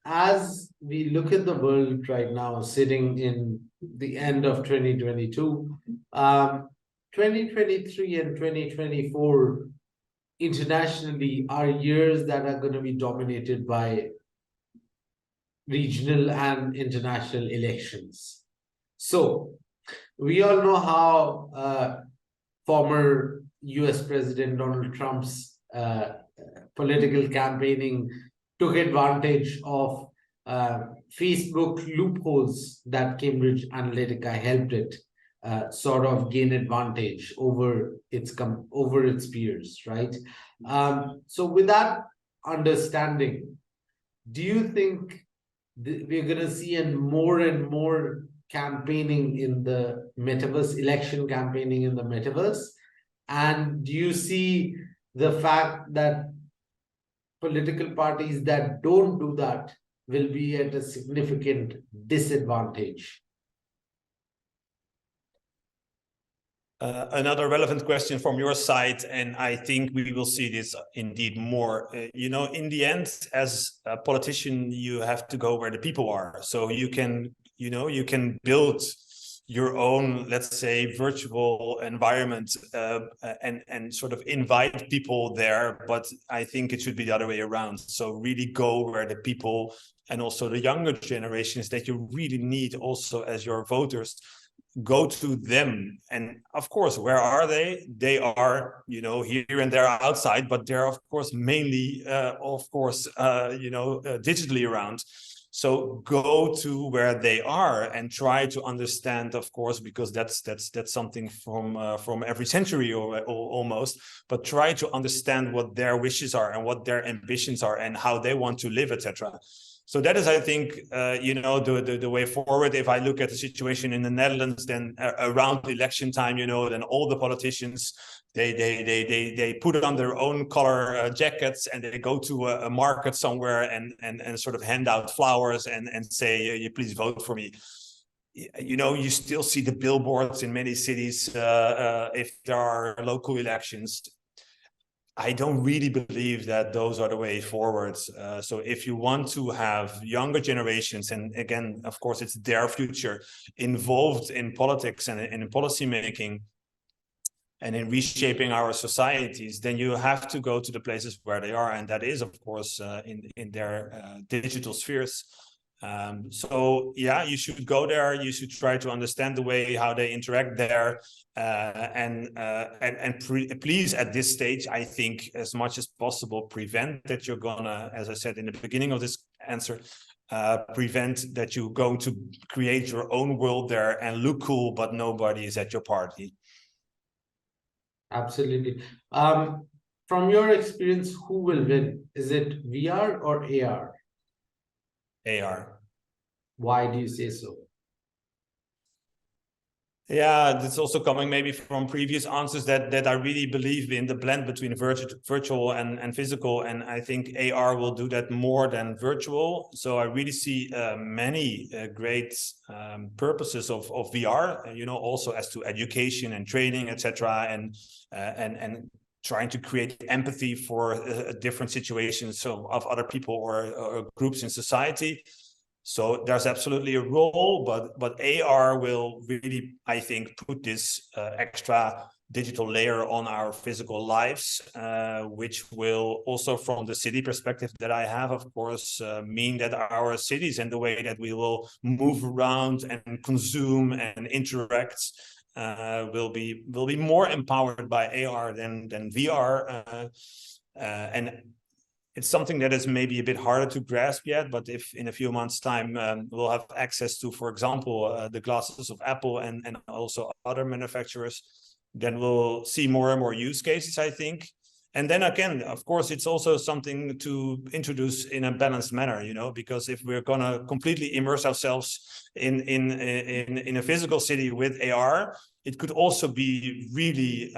As we look at the world right now, sitting in the end of 2022, 2023 and 2024 internationally are years that are going to be dominated by regional and international elections. So we all know how former US President Donald Trump's political campaigning took advantage of Facebook loopholes that Cambridge Analytica helped it sort of gain advantage over its peers, right? So with that understanding, do you think we're going to see more and more campaigning in the metaverse, election campaigning in the metaverse? And do you see the fact that political parties that don't do that will be at a significant disadvantage? Another relevant question from your side, and I think we will see this indeed more. In the end, as a politician, you have to go where the people are. So you can build your own, let's say, virtual environment and sort of invite people there. But I think it should be the other way around. So really go where the people and also the younger generations that you really need also as your voters, go to them. And of course, where are they? They are, here and there outside, but they're of course mainly, digitally around. So go to where they are and try to understand, of course, because that's something from every century or almost, but try to understand what their wishes are and what their ambitions are and how they want to live, etc. So that is, I think, the way forward. If I look at the situation in the Netherlands, then around election time, then all the politicians, they put it on their own color jackets and they go to a market somewhere and sort of hand out flowers and say, you please vote for me. You still see the billboards in many cities if there are local elections. I don't really believe that those are the way forward. So if you want to have younger generations, and again, of course, it's their future, involved in politics and in policy making and in reshaping our societies, then you have to go to the places where they are. And that is, of course, in their digital spheres. So yeah, you should go there. You should try to understand the way how they interact there, please at this stage, I think, as much as possible, prevent that you're gonna, as I said in the beginning of this answer, prevent that you're going to create your own world there and look cool, but nobody is at your party. Absolutely. From your experience, who will win? Is it VR or AR? AR. Why do you say so? Yeah, that's also coming maybe from previous answers that I really believe in the blend between virtual and physical. And I think AR will do that more than virtual. So I really see many great purposes of VR, also as to education and training, etc. And trying to create empathy for different situations of other people or groups in society. So there's absolutely a role, but AR will really, I think, put this extra digital layer on our physical lives, which will also, from the city perspective that I have, of course, mean that our cities and the way that we will move around and consume and interact will be more empowered by AR than VR, and it's something that is maybe a bit harder to grasp yet, but if in a few months' time we'll have access to, for example, the glasses of Apple and also other manufacturers, then we'll see more and more use cases, I think. And then again, of course, it's also something to introduce in a balanced manner, because if we're going to completely immerse ourselves in a physical city with AR, it could also be really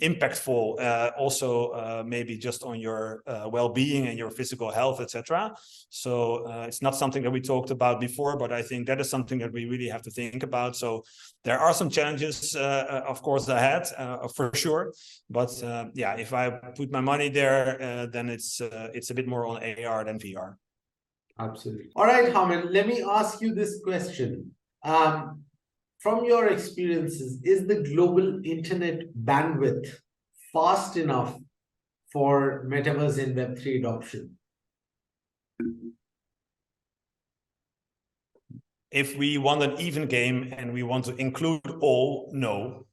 impactful, also maybe just on your well-being and your physical health, etc. So it's not something that we talked about before, but I think that is something that we really have to think about. So there are some challenges, of course, ahead, for sure. But yeah, if I put my money there, then it's a bit more on AR than VR. Absolutely. All right, Harmen, let me ask you this question. From your experiences, is the global internet bandwidth fast enough for Metaverse and Web3 adoption? If we want an even game and we want to include all, no.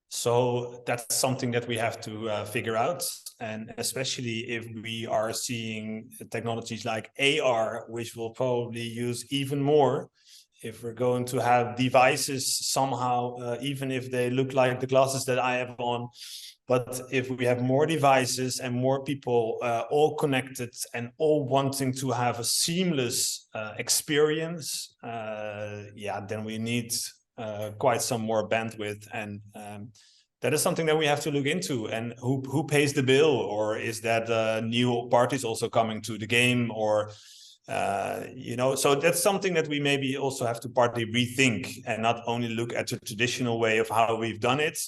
So that's something that we have to figure out. And especially if we are seeing technologies like AR, which will probably use even more, if we're going to have devices somehow, even if they look like the glasses that I have on, but if we have more devices and more people all connected and all wanting to have a seamless experience, then we need quite some more bandwidth. And that is something that we have to look into. And who pays the bill? Or is that new parties also coming to the game? Or so that's something that we maybe also have to partly rethink and not only look at the traditional way of how we've done it.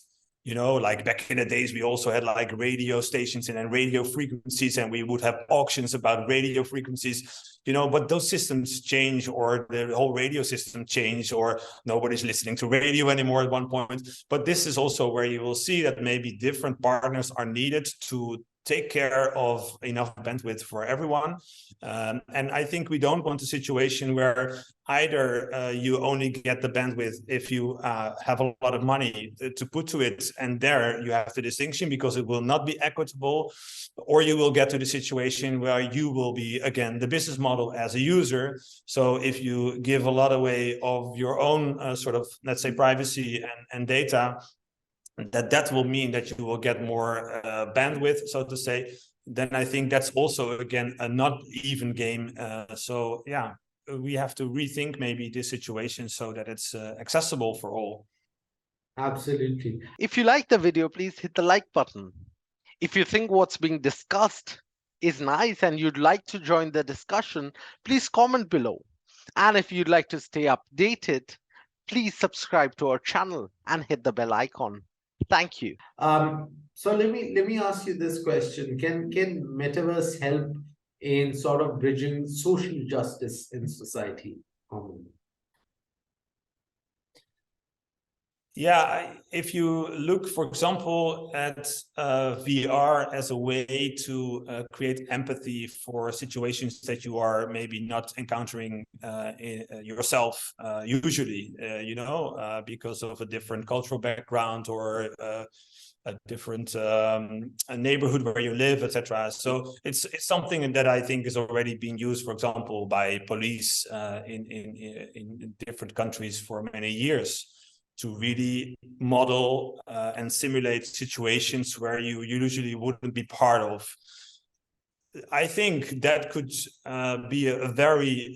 Like back in the days, we also had like radio stations and then radio frequencies, and we would have auctions about radio frequencies, but those systems change, or the whole radio system changed, or nobody's listening to radio anymore at one point. But this is also where you will see that maybe different partners are needed to take care of enough bandwidth for everyone. And I think we don't want a situation where either you only get the bandwidth if you have a lot of money to put to it, and there you have the distinction because it will not be equitable, or you will get to the situation where you will be, again, the business model as a user. So if you give a lot away of your own sort of, let's say, privacy and data, that will mean that you will get more bandwidth, so to say, then I think that's also, again, a not even game. So yeah, we have to rethink maybe this situation so that it's accessible for all. Absolutely. If you like the video, please hit the like button. If you think what's being discussed is nice and you'd like to join the discussion, please comment below. And if you'd like to stay updated, please subscribe to our channel and hit the bell icon. Thank you. So let me ask you this question. Can Metaverse help in sort of bridging social justice in society? Yeah, if you look, for example, at VR as a way to create empathy for situations that you are maybe not encountering yourself usually, because of a different cultural background or a different a neighborhood where you live, etc. So it's something that I think is already being used, for example, by police in different countries for many years, to really model and simulate situations where you usually wouldn't be part of. I think that could be a very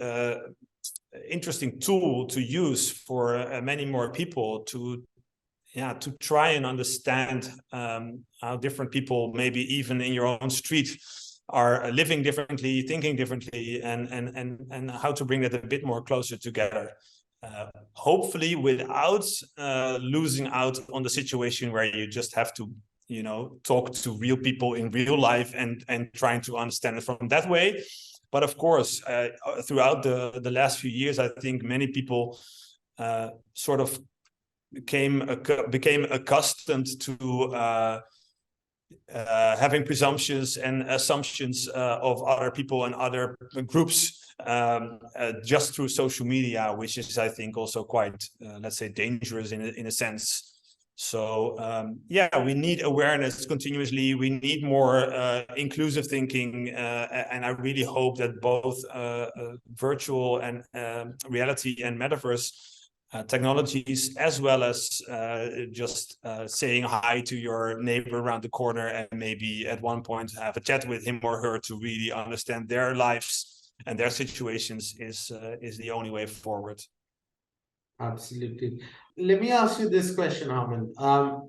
interesting tool to use for many more people to try and understand how different people, maybe even in your own street, are living differently, thinking differently, and how to bring that a bit more closer together. Hopefully without losing out on the situation where you just have to, talk to real people in real life and trying to understand it from that way. But of course, throughout the last few years, I think many people sort of became accustomed to having presumptions and assumptions of other people and other groups just through social media, which is, I think, also quite, let's say, dangerous in a sense. So we need awareness continuously. We need more inclusive thinking, and I really hope that both virtual and reality and metaverse technologies, as well as just saying hi to your neighbor around the corner and maybe at one point have a chat with him or her to really understand their lives and their situations, is the only way forward. Absolutely. Let me ask you this question, Harmen.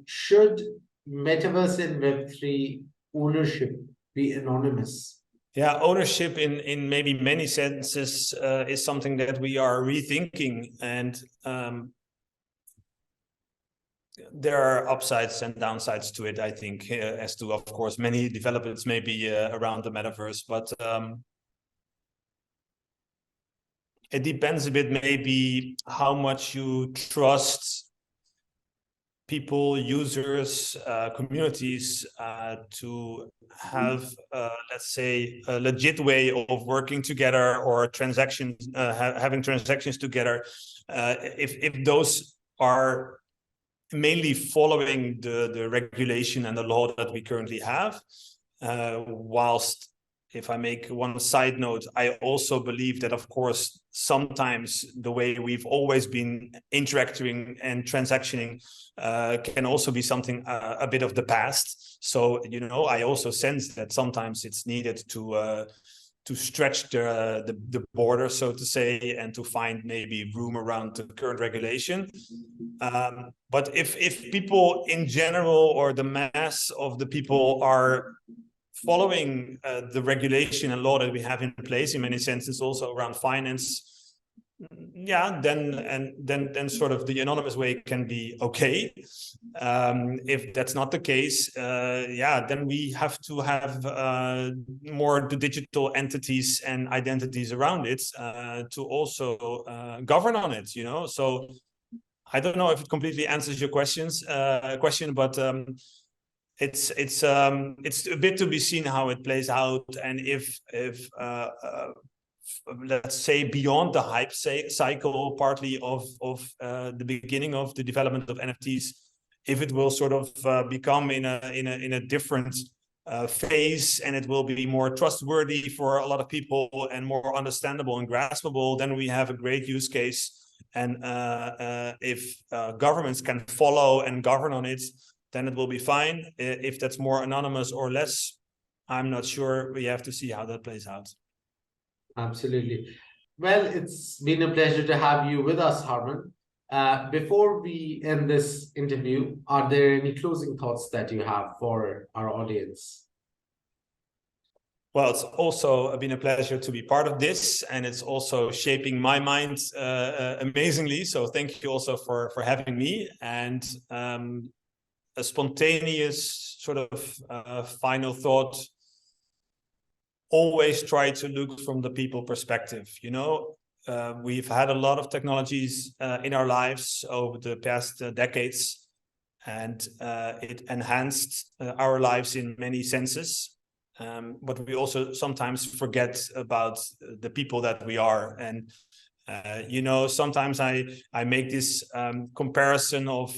Should Metaverse and Web3 ownership be anonymous? Yeah, ownership in maybe many senses is something that we are rethinking, and there are upsides and downsides to it, I think, as to, of course, many developments maybe around the metaverse, but it depends a bit maybe how much you trust people, users, communities to have, let's say, a legit way of working together or transactions, having transactions together. If those are mainly following the regulation and the law that we currently have, whilst, if I make one side note, I also believe that, of course, sometimes the way we've always been interacting and transactioning can also be something a bit of the past. So, I also sense that sometimes it's needed to stretch the border, so to say, and to find maybe room around the current regulation. But if people in general, or the mass of the people, are following the regulation and law that we have in place, in many senses, also around finance, then sort of the anonymous way can be okay. If that's not the case, then we have to have more the digital entities and identities around it to also govern on it. So I don't know if it completely answers your question, but it's a bit to be seen how it plays out, and if let's say beyond the hype cycle, partly of the beginning of the development of NFTs, if it will sort of become in a different phase, and it will be more trustworthy for a lot of people and more understandable and graspable, then we have a great use case. And if governments can follow and govern on it, then it will be fine. If that's more anonymous or less, I'm not sure. We have to see how that plays out. Absolutely. Well, it's been a pleasure to have you with us, Harmen. Before we end this interview, are there any closing thoughts that you have for our audience? Well, it's also been a pleasure to be part of this, and it's also shaping my mind amazingly. So thank you also for having me. And a spontaneous sort of final thought: always try to look from the people perspective. You know, we've had a lot of technologies in our lives over the past decades, and it enhanced our lives in many senses. But we also sometimes forget about the people that we are. And you know, sometimes I make this comparison of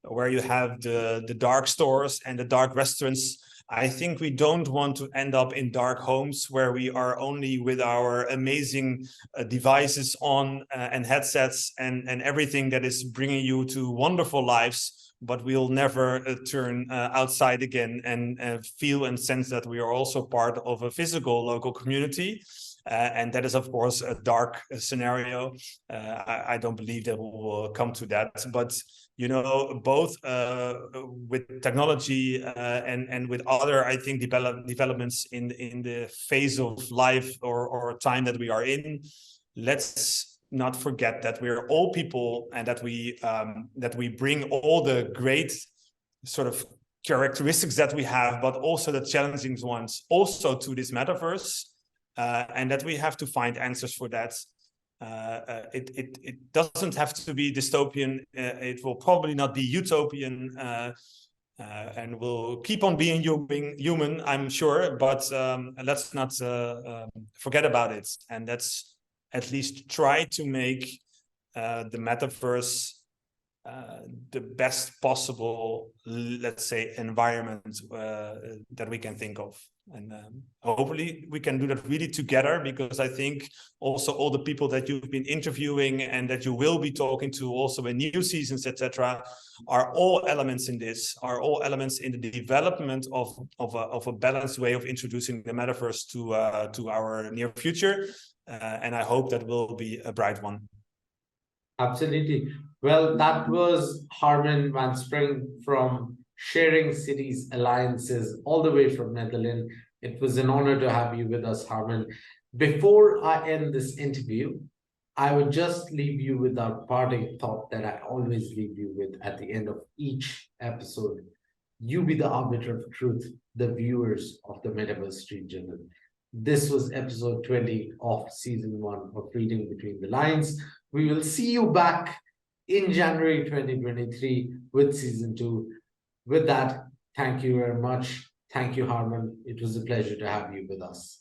where you have the dark stores and the dark restaurants. I think we don't want to end up in dark homes where we are only with our amazing devices on and headsets and everything that is bringing you to wonderful lives, but we'll never turn outside again and feel and sense that we are also part of a physical local community. And that is, of course, a dark scenario. I don't believe that we will come to that. But, you know, both with technology and with other, I think, developments in the phase of life or time that we are in, let's not forget that we're all people, and that we bring all the great sort of characteristics that we have, but also the challenging ones also to this metaverse. And that we have to find answers for that. It doesn't have to be dystopian. It will probably not be utopian, and we'll keep on being human, I'm sure. But let's not forget about it, and let's at least try to make the metaverse the best possible, let's say, environment that we can think of. And hopefully we can do that really together, because I think also all the people that you've been interviewing and that you will be talking to also in new seasons, etc., are all elements in this, are all elements in the development of a balanced way of introducing the metaverse to our near future. And I hope that will be a bright one. Absolutely. Well, that was Harmen Van Sprang from Sharing Cities Alliances, all the way from Netherlands. It was an honor to have you with us, Harmen. Before I end this interview, I would just leave you with our parting thought that I always leave you with at the end of each episode. You be the arbiter of truth, the viewers of the Metaverse Street Journal. This was episode 20 of season 1 of Reading Between the Lines. We will see you back in January 2023 with season 2. With that, thank you very much. Thank you, Harmen. It was a pleasure to have you with us.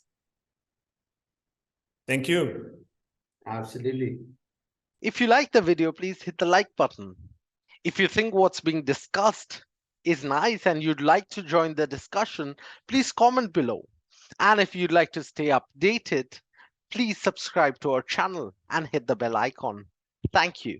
Thank you. Absolutely. If you like the video, please hit the like button. If you think what's being discussed is nice and you'd like to join the discussion, please comment below. And if you'd like to stay updated, please subscribe to our channel and hit the bell icon. Thank you.